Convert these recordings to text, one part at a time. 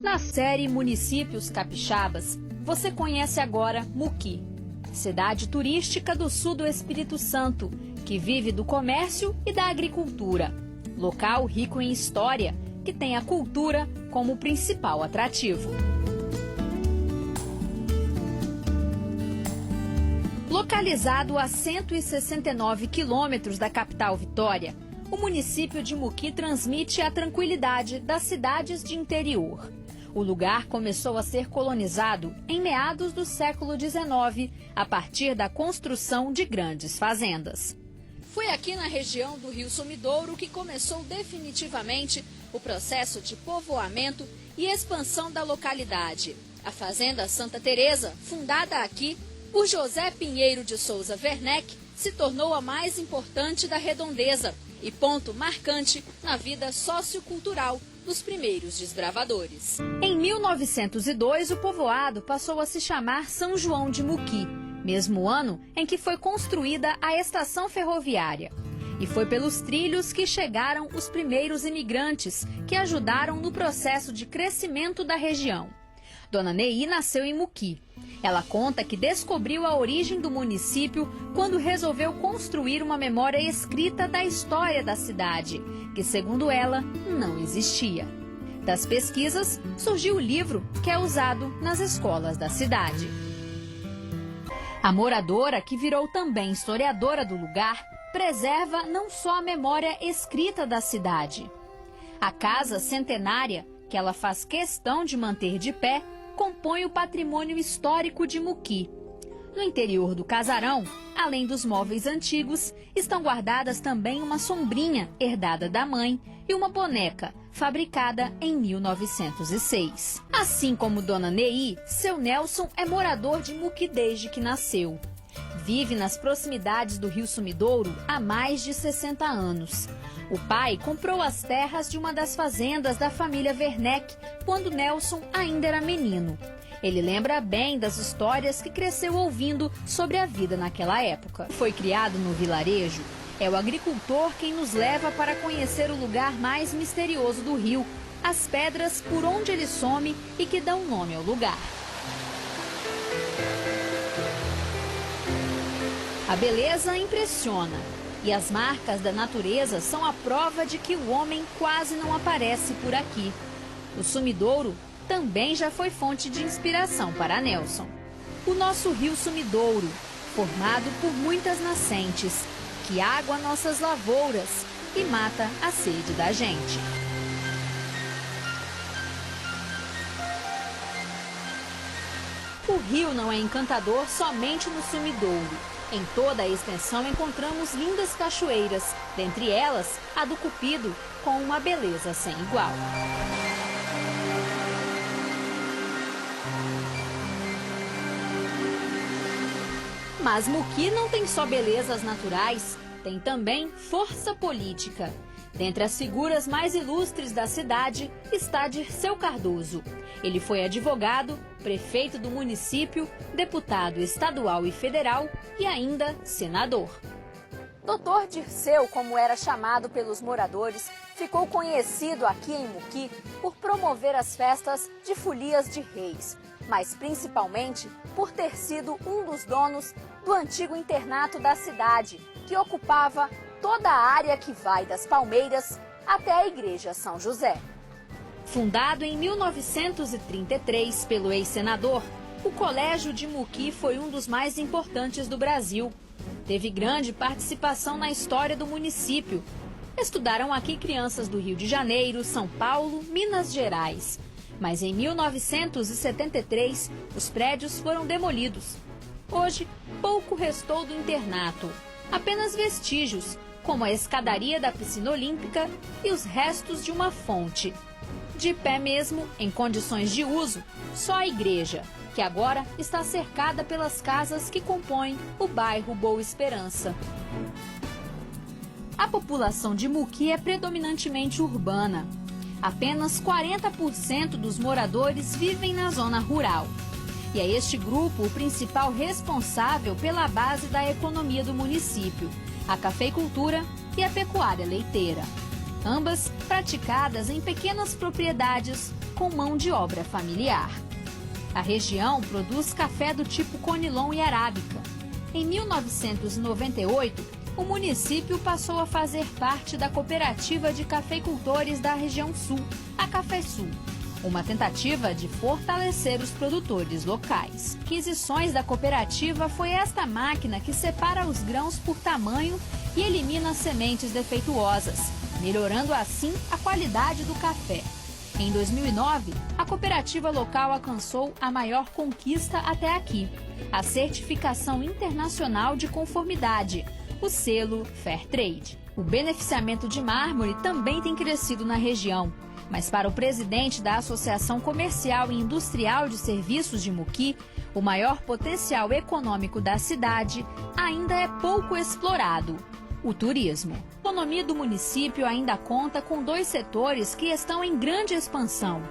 Na série Municípios Capixabas, você conhece agora Muqui, cidade turística do sul do Espírito Santo, que vive do comércio e da agricultura. Local rico em história, que tem a cultura como principal atrativo. Localizado a 169 quilômetros da capital Vitória, o município de Muqui transmite a tranquilidade das cidades de interior. O lugar começou a ser colonizado em meados do século XIX, a partir da construção de grandes fazendas. Foi aqui na região do Rio Sumidouro que começou definitivamente o processo de povoamento e expansão da localidade. A Fazenda Santa Teresa, fundada aqui por José Pinheiro de Souza Werneck, se tornou a mais importante da redondeza e ponto marcante na vida sociocultural dos primeiros desbravadores. Em 1902, o povoado passou a se chamar São João de Muqui, mesmo ano em que foi construída a estação ferroviária. E foi pelos trilhos que chegaram os primeiros imigrantes, que ajudaram no processo de crescimento da região. Dona Neí nasceu em Muqui. Ela conta que descobriu a origem do município quando resolveu construir uma memória escrita da história da cidade, que, segundo ela, não existia. Das pesquisas, surgiu o livro que é usado nas escolas da cidade. A moradora, que virou também historiadora do lugar, preserva não só a memória escrita da cidade. A casa centenária, que ela faz questão de manter de pé, compõe o patrimônio histórico de Muqui. No interior do casarão, além dos móveis antigos, estão guardadas também uma sombrinha herdada da mãe e uma boneca, fabricada em 1906. Assim como Dona Neí, seu Nelson é morador de Muqui desde que nasceu. Vive nas proximidades do Rio Sumidouro há mais de 60 anos. O pai comprou as terras de uma das fazendas da família Werneck quando Nelson ainda era menino. Ele lembra bem das histórias que cresceu ouvindo sobre a vida naquela época. Foi criado no vilarejo. É o agricultor quem nos leva para conhecer o lugar mais misterioso do rio, as pedras por onde ele some e que dão nome ao lugar. A beleza impressiona. E as marcas da natureza são a prova de que o homem quase não aparece por aqui. O Sumidouro também já foi fonte de inspiração para Nelson. O nosso rio Sumidouro, formado por muitas nascentes, que água nossas lavouras e mata a sede da gente. O rio não é encantador somente no Sumidouro. Em toda a extensão encontramos lindas cachoeiras, dentre elas a do Cupido, com uma beleza sem igual. Mas Muqui não tem só belezas naturais, tem também força política. Dentre as figuras mais ilustres da cidade está Dirceu Cardoso. Ele foi advogado, prefeito do município, deputado estadual e federal e ainda senador. Doutor Dirceu, como era chamado pelos moradores, ficou conhecido aqui em Muqui por promover as festas de folias de reis, mas principalmente por ter sido um dos donos do antigo internato da cidade, que ocupava toda a área que vai das Palmeiras até a Igreja São José. Fundado em 1933 pelo ex-senador, o Colégio de Muqui foi um dos mais importantes do Brasil. Teve grande participação na história do município. Estudaram aqui crianças do Rio de Janeiro, São Paulo, Minas Gerais. Mas em 1973, os prédios foram demolidos. Hoje, pouco restou do internato. Apenas vestígios, como a escadaria da piscina olímpica e os restos de uma fonte. De pé mesmo, em condições de uso, só a igreja, que agora está cercada pelas casas que compõem o bairro Boa Esperança. A população de Muqui é predominantemente urbana. Apenas 40% dos moradores vivem na zona rural. E é este grupo o principal responsável pela base da economia do município, a cafeicultura e a pecuária leiteira. ambas praticadas em pequenas propriedades com mão de obra familiar. A região produz café do tipo Conilon e Arábica. Em 1998, o município passou a fazer parte da Cooperativa de Cafeicultores da Região Sul, a Café-Sul, uma tentativa de fortalecer os produtores locais. Aquisições da cooperativa foi esta máquina que separa os grãos por tamanho e elimina sementes defeituosas, melhorando assim a qualidade do café. Em 2009, a cooperativa local alcançou a maior conquista até aqui, a certificação internacional de conformidade, o selo Fairtrade. O beneficiamento de mármore também tem crescido na região, mas para o presidente da Associação Comercial e Industrial de Serviços de Muqui, o maior potencial econômico da cidade ainda é pouco explorado: o turismo. A economia do município ainda conta com dois setores que estão em grande expansão: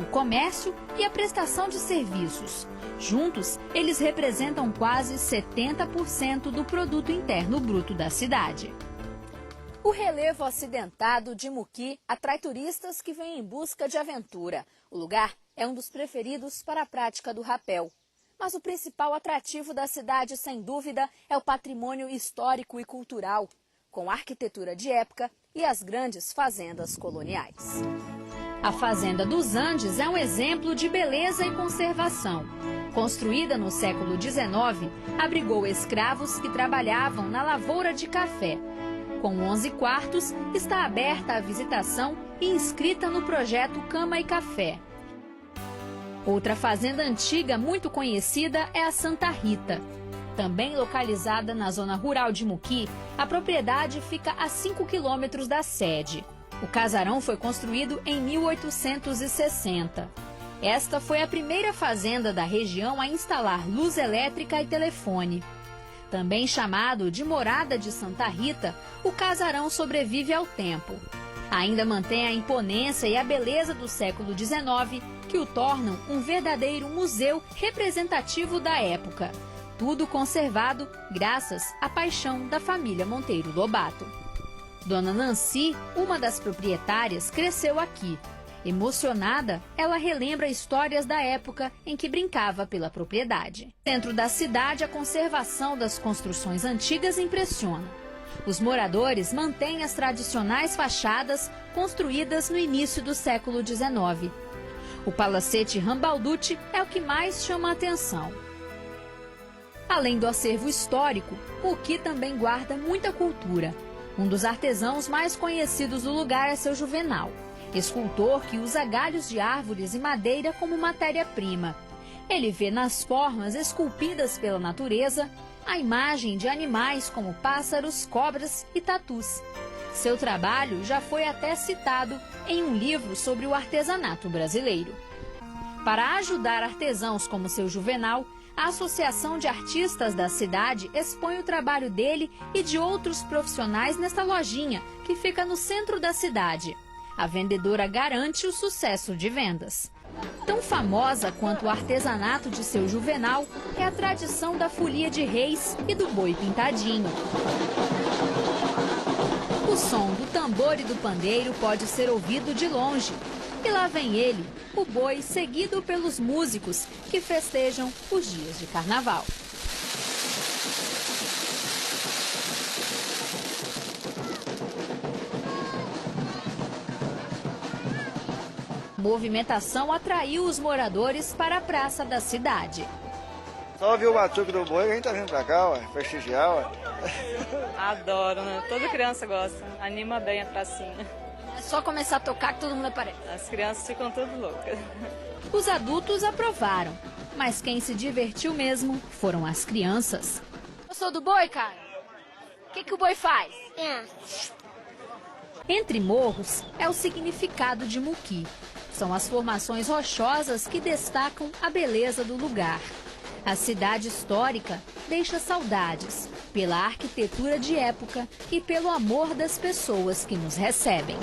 o comércio e a prestação de serviços. Juntos, eles representam quase 70% do produto interno bruto da cidade. O relevo acidentado de Muqui atrai turistas que vêm em busca de aventura. O lugar é um dos preferidos para a prática do rapel. Mas o principal atrativo da cidade, sem dúvida, é o patrimônio histórico e cultural, com arquitetura de época e as grandes fazendas coloniais. A Fazenda dos Andes é um exemplo de beleza e conservação. Construída no século XIX, abrigou escravos que trabalhavam na lavoura de café. Com 11 quartos, está aberta à visitação e inscrita no projeto Cama e Café. Outra fazenda antiga muito conhecida é a Santa Rita. Também localizada na zona rural de Muqui, a propriedade fica a 5 quilômetros da sede. O casarão foi construído em 1860. Esta foi a primeira fazenda da região a instalar luz elétrica e telefone. Também chamado de Morada de Santa Rita, o casarão sobrevive ao tempo. Ainda mantém a imponência e a beleza do século XIX, que o tornam um verdadeiro museu representativo da época. Tudo conservado graças à paixão da família Monteiro Lobato. Dona Nancy, uma das proprietárias, cresceu aqui. Emocionada, ela relembra histórias da época em que brincava pela propriedade. Dentro da cidade, a conservação das construções antigas impressiona. Os moradores mantêm as tradicionais fachadas construídas no início do século XIX. O Palacete Rambalducci é o que mais chama a atenção. Além do acervo histórico, Muqui também guarda muita cultura. Um dos artesãos mais conhecidos do lugar é seu Juvenal, escultor que usa galhos de árvores e madeira como matéria-prima. Ele vê nas formas esculpidas pela natureza a imagem de animais como pássaros, cobras e tatus. Seu trabalho já foi até citado em um livro sobre o artesanato brasileiro. Para ajudar artesãos como seu Juvenal, a Associação de Artistas da cidade expõe o trabalho dele e de outros profissionais nesta lojinha, que fica no centro da cidade. A vendedora garante o sucesso de vendas. Tão famosa quanto o artesanato de seu Juvenal é a tradição da folia de reis e do boi pintadinho. O som do tambor e do pandeiro pode ser ouvido de longe. E lá vem ele, o boi, seguido pelos músicos que festejam os dias de carnaval. A movimentação atraiu os moradores para a praça da cidade. Só ouvir o batuque do boi, a gente tá vindo pra cá, ué, prestigiar, ué. Adoro, né? Toda criança gosta, anima bem a pracinha. É só começar a tocar que todo mundo aparece. As crianças ficam todas loucas. Os adultos aprovaram, mas quem se divertiu mesmo foram as crianças. Eu sou do boi, cara. O que o boi faz? Entre morros é o significado de Muqui. São as formações rochosas que destacam a beleza do lugar. A cidade histórica deixa saudades pela arquitetura de época e pelo amor das pessoas que nos recebem.